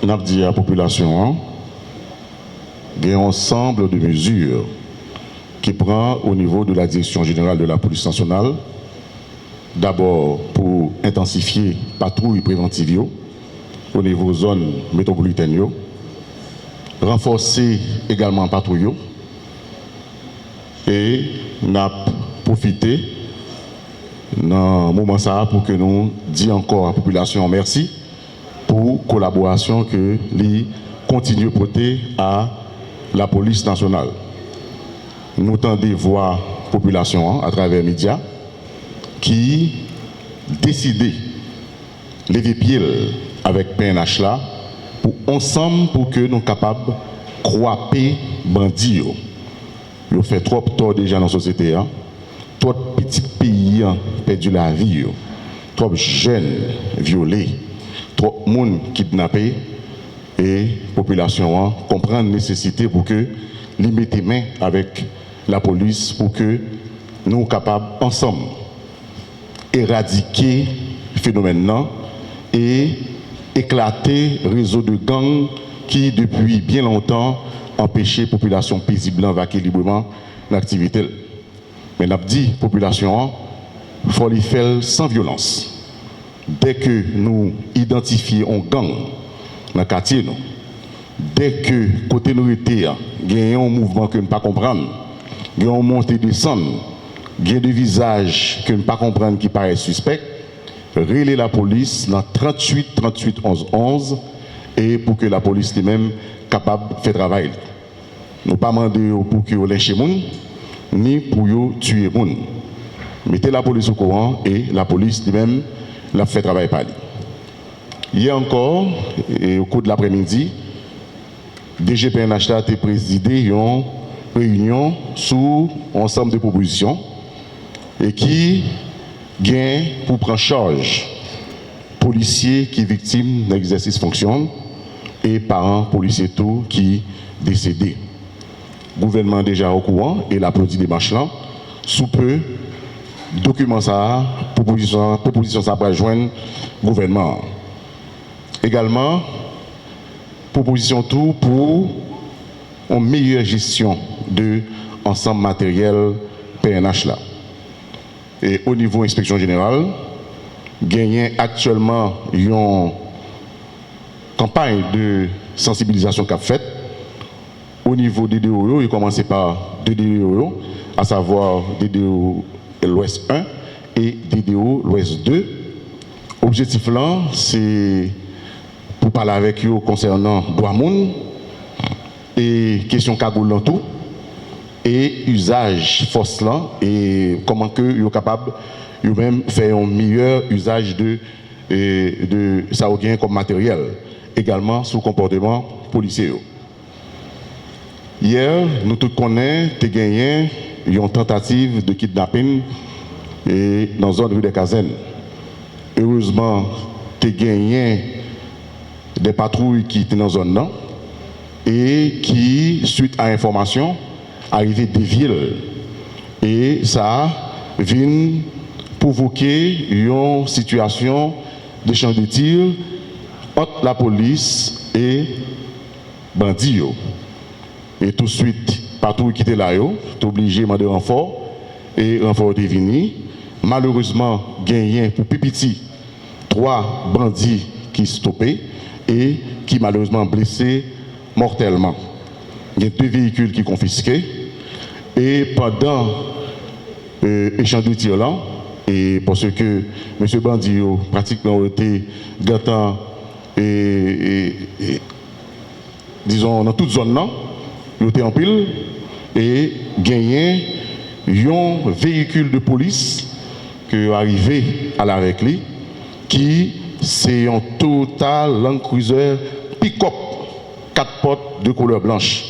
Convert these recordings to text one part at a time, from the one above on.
n'a dit à la population, il y a un ensemble de mesures qui prend au niveau de la direction générale de la police nationale. D'abord pour intensifier patrouille préventive au niveau zone métropolitaine, renforcer également patrouille et n'a profité dans le moment ça pour que nous disions encore à la population merci pour la collaboration que l'I continue à porter à la police nationale. Nous tendons voir la population à travers les médias qui décident de lever pied avec PNH là pour ensemble pour que nous soyons capables de croiser bandits. Ils ont fait trop tort déjà dans la société. Trop de petits pays ont perdu la vie. Trop de jeunes violés. Trop de monde kidnappé. Et la population comprend la nécessité pour que nous mettions main avec la police pour que nous soyons capables ensemble éradiquer le phénomène et éclater le réseau de gangs qui, depuis bien longtemps, empêchait la population paisible de vaquer librement l'activité. Mais nous avons dit, la population, il faut les faire sans violence. Dès que nous identifions un gang dans le quartier, dès que côté nous était, il y a un mouvement que nous ne pas comprendre, il y a un montée descendre, il y a des visages que nous ne pas comprendre qui paraissent suspects, relayer la police dans 38 38 11 11 et pour que la police elle-même capable de faire travail. Nous pas demander pour que vous lâchez moun ni pour vous tuer moun. Mettez la police au courant et la police elle-même la fait travail par lui. Hier encore, et au cours de l'après-midi, DGPNH a présidé une réunion sur un ensemble de propositions et qui gagne pour prendre charge policiers qui sont victimes d'un exercice fonction et parents policiers tout qui décédés. Le gouvernement déjà au courant et l'applaudit des marches là. Sous peu, document ça, proposition ça va joindre le gouvernement. Également, proposition tout pour une meilleure gestion de l'ensemble matériel PNH là. Et au niveau inspection générale, gagne actuellement une campagne de sensibilisation qu'a faite au niveau des DDO, il commence par DDO, à savoir DDO l'Ouest 1 et DDO l'Ouest 2. Objectif là, c'est pour parler avec eux concernant droit moun et question cagoule dans tout et usage force là et comment que ils sont capables eux-mêmes faire un meilleur usage de ça ou bien comme matériel également sous comportement policier. Hier, nous tous connaissons que gagné une tentative de kidnapping et dans la zone rue des Casernes. Heureusement, tu as gagné des patrouilles qui étaient dans la zone là et qui, suite à information, arrivaient des villes. Et ça vient provoquer une situation d'échange de tirs entre la police et bandits. Et tout de suite, patrouille qui était là, tu es obligé de demander renfort et renfort est venu. Malheureusement, gagné pour Pipiti 3 bandits qui stoppés et qui malheureusement blessés mortellement. Il y a 2 véhicules qui sont confisqués et pendant l'échange de tir là, et parce que M. Bandit pratiquement été gâtant et disons dans toute zone là, il était en pile et gagné un véhicule de police qui est arrivé à la avec lui qui c'est un total Land Cruiser pick-up 4 portes de couleur blanche.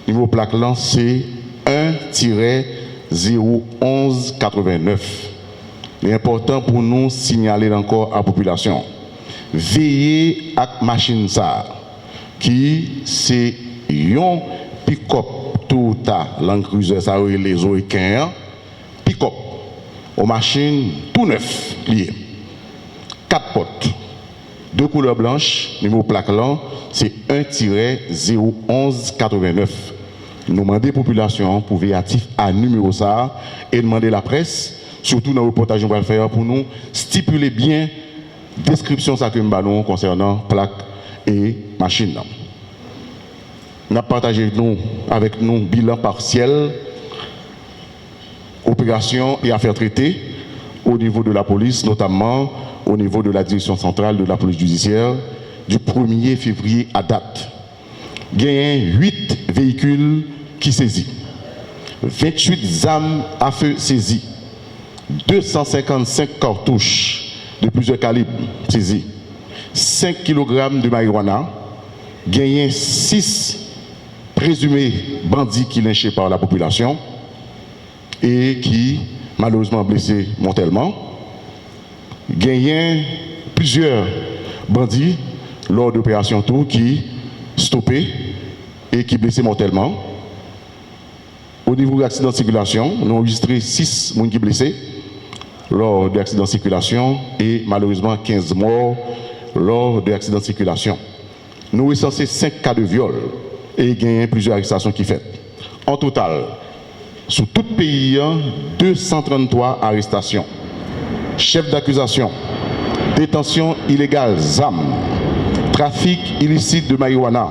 Numéro plaque là c'est 1-01189. Il est important pour nous signaler encore à la population. Veillez à la machine ça qui c'est un pick-up Toyota Land Cruiser ça les Orecains pick-up aux machines tout neuf lié 4 portes 2 couleurs blanches numéro plaque là c'est 1-01189. Nous demandons aux populations pour véatif à numéro ça et demander à la presse, surtout dans le reportage qu'on va faire, pour nous stipuler bien description ça que nous avons concernant plaques et machines. Nous avons partagé avec nous bilan partiel, opérations et affaires traitées au niveau de la police, notamment au niveau de la direction centrale de la police judiciaire, du 1er février à date. Il y a 8 véhicules qui saisis, 28 armes à feu saisies, 255 cartouches de plusieurs calibres saisies, 5 kg de marijuana, il y a 6 présumés bandits qui lynchés par la population et qui malheureusement blessés mortellement. Il y a plusieurs bandits lors d'opérations tout qui stoppés et qui blessés mortellement. Au niveau de l'accident de circulation, nous avons enregistré 6 personnes qui blessés lors de l'accident de circulation et malheureusement 15 morts lors de l'accident de circulation. Nous recensons 5 cas de viol et il y a plusieurs arrestations qui sont faites. En total, sur tout le pays, 233 arrestations. Chef d'accusation, détention illégale, ZAM, trafic illicite de marijuana,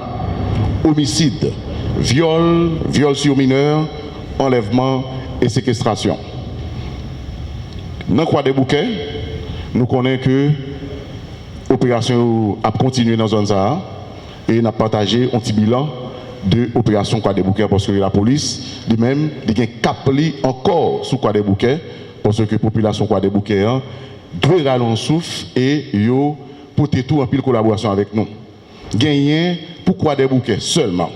homicide, viol, viol sur mineur, enlèvement et séquestration. Dans le Croix des Bouquets, nous connaissons que l'opération a continué dans la zone Sahara et nous avons partagé un petit bilan de l'opération Croix des Bouquets parce que la police, lui-même, il a capé encore sous Croix des Bouquets parce que la population Croix des Bouquets doit rallonger souffle et yo porter tout en pile collaboration avec nous. Gagné pour Croix des Bouquets seulement,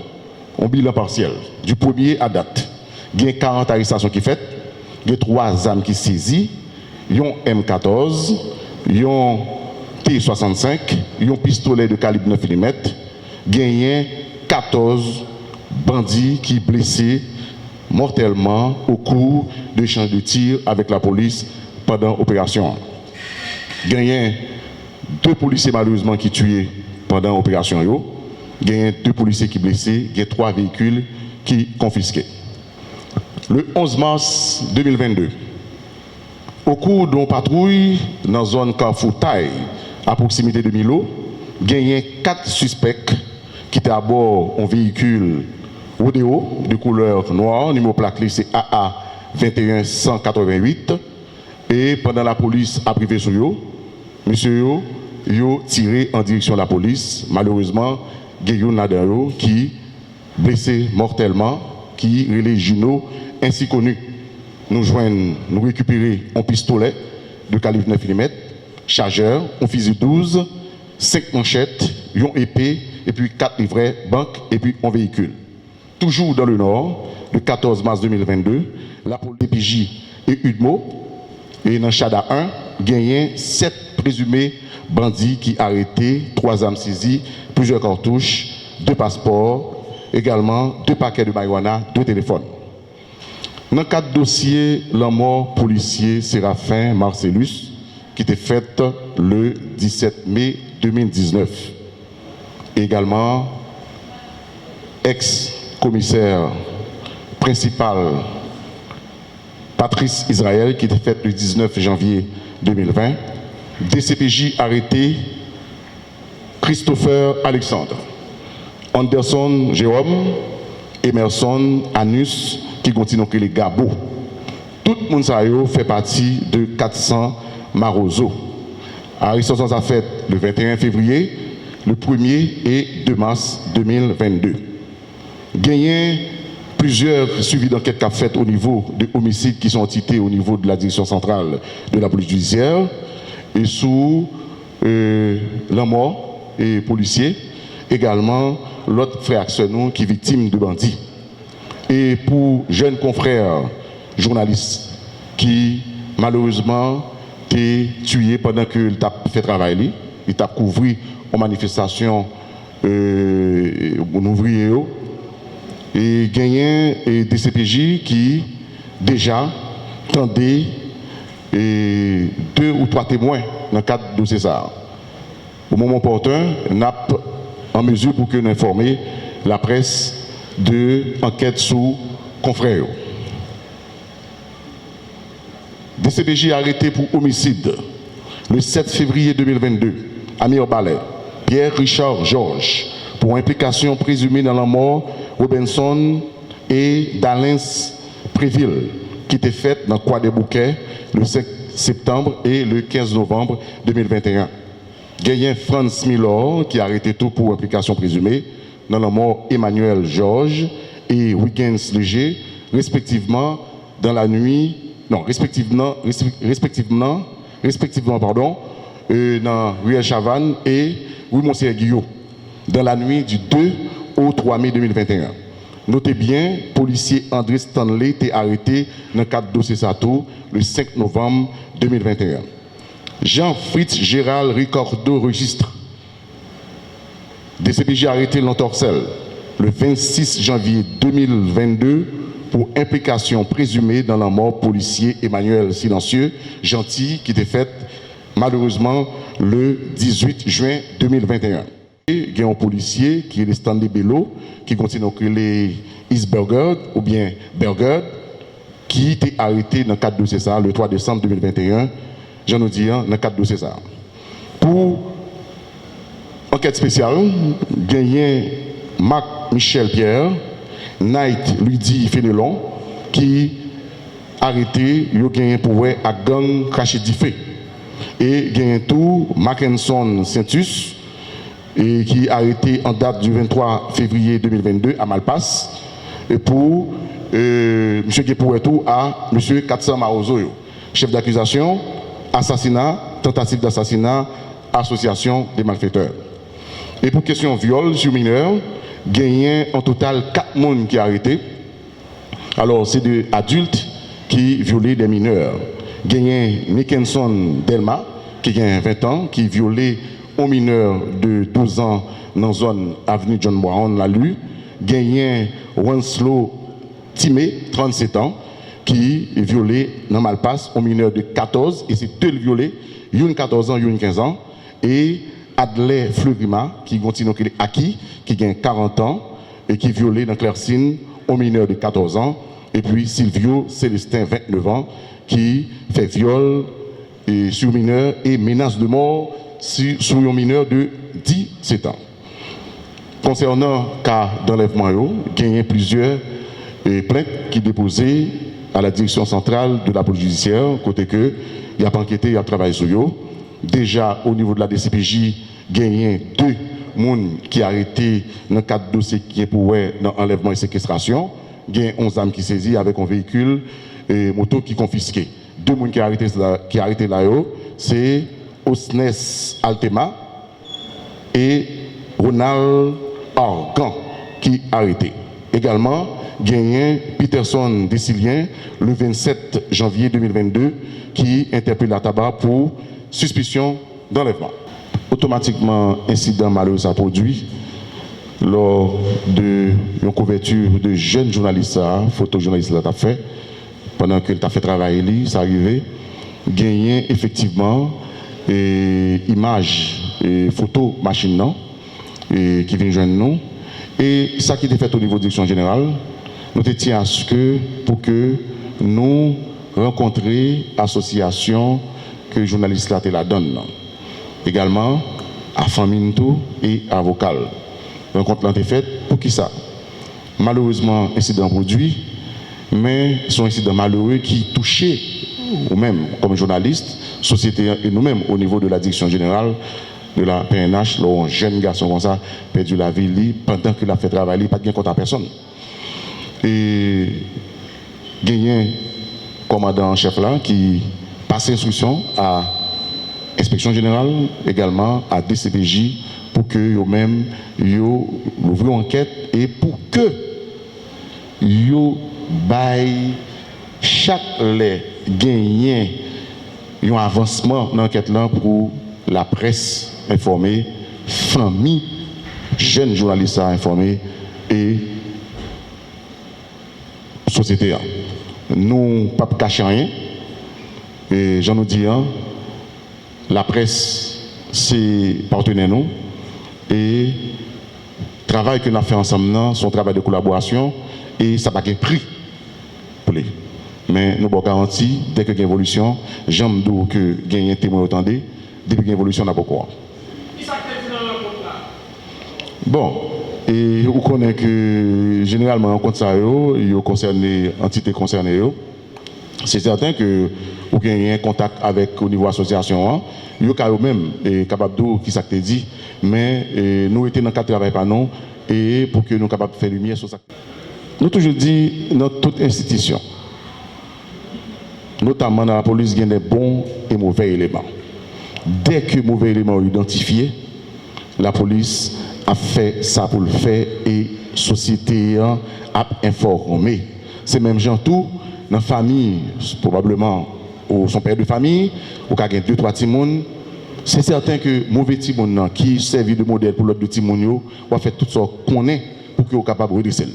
un bilan partiel du 1er à date. Il y a 40 arrestations qui sont faites, il y a 3 armes qui sont saisies, il y a un M14, il y a un T65, il y a un pistolet de calibre 9 mm, il y a 14 bandits qui sont blessés mortellement au cours d'échanges de tirs avec la police pendant l'opération. Il y a 2 policiers malheureusement qui sont tués pendant l'opération. Il y a 2 policiers qui sont blessés, il y a 3 véhicules qui sont confisqués. Le 11 mars 2022, au cours d'une patrouille dans la zone Carrefour Taille, à proximité de Milo, il y a 4 suspects qui étaient à bord d'un véhicule Rodeo de couleur noire, numéro plaqué c'est AA 21188. Et pendant la police a privé sur eux, monsieur yo tiré en direction de la police. Malheureusement, il y a un qui blessé mortellement, qui relève Juno, ainsi connu. Nous récupérons un pistolet de calibre 9 mm, chargeur, un fusil 12, 5 manchettes, une épée, et puis 4 livrets, banque, et puis un véhicule. Toujours dans le Nord, le 14 mars 2022, la police PJ et UDMO, et dans Chada 1, gagné 7 présumés bandits qui arrêtés, 3 armes saisies, plusieurs cartouches, 2 passeports, également 2 paquets de marijuana, 2 téléphones. Dans le cadre dossier, la mort policier Séraphin Marcellus, qui était faite le 17 mai 2019. Également, ex-commissaire principal Patrice Israël, qui était faite le 19 janvier 2020. DCPJ arrêté Christopher Alexandre, Anderson Jérôme, Emerson Anus, qui continue à les Gabo. Tout le monde fait partie de 400 Marozo. Arrestation a fait le 21 février, le 1er et 2 mars 2022. Gagné plusieurs suivis d'enquête qu'a fait au niveau de homicides qui sont cités au niveau de la direction centrale de la police judiciaire et sous la mort et policiers, également l'autre frère Axenou qui est victime de bandits. Et pour jeunes confrères journalistes qui malheureusement étaient tués pendant qu'il a fait travail, il a couvert en manifestation ouvrier et gagné des CPJ qui déjà tendaient 2 ou 3 témoins dans le cadre de César. Au moment opportun, nous avons en mesure pour que nous informer la presse de enquête sous confrères. DCPJ arrêté pour homicide le 7 février 2022 à Mirbalais, Pierre Richard Georges, pour implication présumée dans la mort Robinson et d'Alens Préville, qui était faite dans Croix des Bouquets le 5 septembre et le 15 novembre 2021. Gayen Franz Milor, qui a arrêté tout pour implication présumée dans la mort Emmanuel Georges et Wiggins Léger, respectivement dans la nuit, respectivement, dans Ruelle Chavannes et Rue Monsieur-Guillot, dans la nuit du 2 au 3 mai 2021. Notez bien, policier André Stanley était arrêté dans le cadre de dossier Sato le 5 novembre 2021. Jean-Fritz Gérald Ricordo registre. DCPJ arrêté l'Entorcel le 26 janvier 2022 pour implication présumée dans la mort policier Emmanuel Silencieux Gentil qui était faite malheureusement le 18 juin 2021. Et il y a un policier qui est le Stanley Bello qui continue à les Isberger ou bien Berger qui était arrêté dans le cadre de ça le 3 décembre 2021, j'en ai dit dans le cadre de ça. Pour enquête spéciale, il y a Marc Michel Pierre, Knight Ludi Fénelon qui arrêté, il y a gagné pour à gang craché d'Ifé. Et il y a tout Mackinson Saintus et qui a arrêté en date du 23 février 2022 à Malpasse et pour M. Gepouetou à M. Katsa Maozoyo, chef d'accusation, assassinat, tentative d'assassinat, association des malfaiteurs. Et pour question viol sur mineur, gagné en total 4 personnes qui ont arrêté. Alors c'est des adultes qui violaient des mineurs. Gagné Nickenson Delma, qui a 20 ans, qui violait un mineur de 12 ans dans la zone avenue John Brown, la Lue. Gagné Winslow Timé, 37 ans, qui violait dans Malpasse un mineur de 14, et c'est deux violés, une 14 ans, une 15 ans, et Adley Fleurima, qui continue à qui a 40 ans, et qui violait dans Clercine un mineur de 14 ans, et puis Silvio Célestin, 29 ans, qui fait viol sur mineur et menace de mort sur un mineur de 17 ans. Concernant le cas d'enlèvement, il y a plusieurs plaintes qui déposées à la direction centrale de la police judiciaire, côté que il n'y a pas enquêté, il y a travaillé sur eux. Déjà, au niveau de la DCPJ, il y a 2 personnes qui ont arrêté dans le cadre de dossier qui est pour enlèvement et séquestration. Il y a 11 âmes qui saisies avec un véhicule et moto qui confisqué. 2 personnes qui ont arrêté là, c'est Osnes Altema et Ronald Argan qui ont arrêté. Également, il y a Peterson Décilien le 27 janvier 2022 qui interpelle la tabac pour suspicion d'enlèvement. Automatiquement, incident malheureux s'est produit lors de une couverture de jeunes journalistes, photojournalistes qui a fait, pendant qu'il a fait travailler, ça arrivé, gagné effectivement images et photos machine qui viennent joindre nous. Et ça qui était fait au niveau de la direction générale, nous étions à ce que pour que nous rencontrions l'association que les journalistes la donnent. Également, à famille et à vocal. Rencontre été faite pour qui ça? Malheureusement, incident produit, mais son incident malheureux qui touchait ou même comme journaliste, société et nous-mêmes au niveau de la direction générale de la PNH, là où un jeune garçon comme ça perdu la vie pendant qu'il a fait travailler, pas de bien contre personne. Et gagné commandant en chef là qui passe instruction à l'inspection générale, également à DCPJ pour que eux-mêmes ouvrent une enquête et pour que yo bail chaque les gagnants un avancement dans l'enquête là pour la presse informée, famille, jeunes journalistes informés et société. Nous pas cacher rien. Et j'en ai dit, la presse, c'est partenaire nous. Et travail que nous avons fait ensemble, son travail de collaboration, et ça n'a pas de prix pour les. Mais nous avons garanti, dès que y a une évolution, j'aime dire que il y a un témoin attendez, depuis qu'il y a une évolution, on n'a pas quoi. Bon, et vous connaissez que généralement, en compte ça, il concerné, entité concernée, c'est certain que vous avez un contact avec au niveau association, vous êtes même capable de dire qui ça te dit, mais nous étions dans le cadre de travail par nous, et pour que nous soyons capables de faire lumière sur ça. Nous toujours dit dans toute institution, notamment dans la police, il y a des bons et mauvais éléments. Dès que mauvais éléments sont identifiés, la police a fait ça pour le faire et la société a informé. C'est même gens tout, dans la famille, probablement, ou son père de famille, ou qu'il y a 2-3 petits monde, c'est certain que mauvais petits monde qui servent de modèle pour l'autre petit monde, on va faire tout ça qu'on est pour qu'ils soient capables de redresser.